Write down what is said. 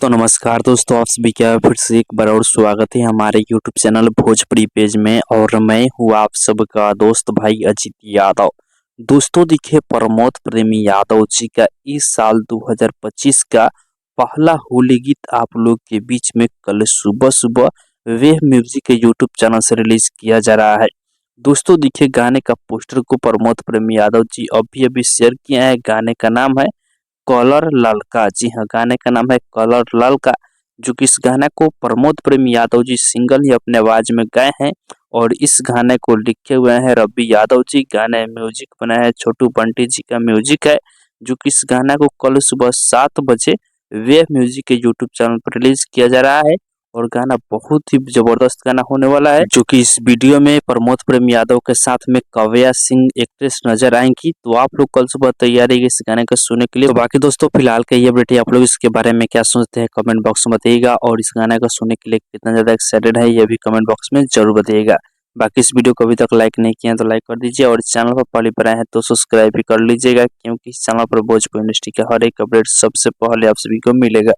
तो नमस्कार दोस्तों, आप सभी का फिर से एक बार और स्वागत है हमारे यूट्यूब चैनल भोजपुरी पेज में। और मैं हूँ आप सबका दोस्त भाई अजीत यादव। दोस्तों देखिए, प्रमोद प्रेमी यादव जी का इस साल 2025 का पहला होली गीत आप लोग के बीच में कल सुबह सुबह वेव म्यूजिक के यूट्यूब चैनल से रिलीज किया जा रहा है। दोस्तों देखिए, गाने का पोस्टर को प्रमोद प्रेमी यादव जी अभी अभी शेयर किया है। गाने का नाम है कलर ललका। जी हाँ, गाने का नाम है कलर ललका, जो कि इस गाने को प्रमोद प्रेम यादव जी सिंगल ही अपने आवाज में गाए हैं। और इस गाने को लिखे हुए हैं रवि यादव जी। गाने म्यूजिक बनाया है छोटू बंटी जी का म्यूजिक है, जो कि इस गाने को कल सुबह 7 बजे वेव म्यूजिक के यूट्यूब चैनल पर रिलीज किया जा रहा है। और गाना बहुत ही जबरदस्त गाना होने वाला है, जो कि इस वीडियो में प्रमोद प्रेम यादव के साथ में काव्या सिंह एक्ट्रेस नजर आएंगी। तो आप लोग कल सुबह तैयारी है इस गाने को सुनने के लिए। तो बाकी दोस्तों फिलहाल का ये अपडेट है, आप लोग इसके बारे में क्या सोचते हैं कमेंट बॉक्स में बताइएगा। और इस गाने को सुनने के लिए कितना ज्यादा एक्साइटेड है ये भी कमेंट बॉक्स में जरूर बताइएगा। बाकी इस वीडियो को अभी तक लाइक नहीं किया तो लाइक कर दीजिए, और इस चैनल पर पहली बार आए हैं तो सब्सक्राइब भी कर लीजिएगा, क्योंकि इस चैनल पर भोजपुरी इंडस्ट्री का हर एक अपडेट सबसे पहले आप सभी को मिलेगा।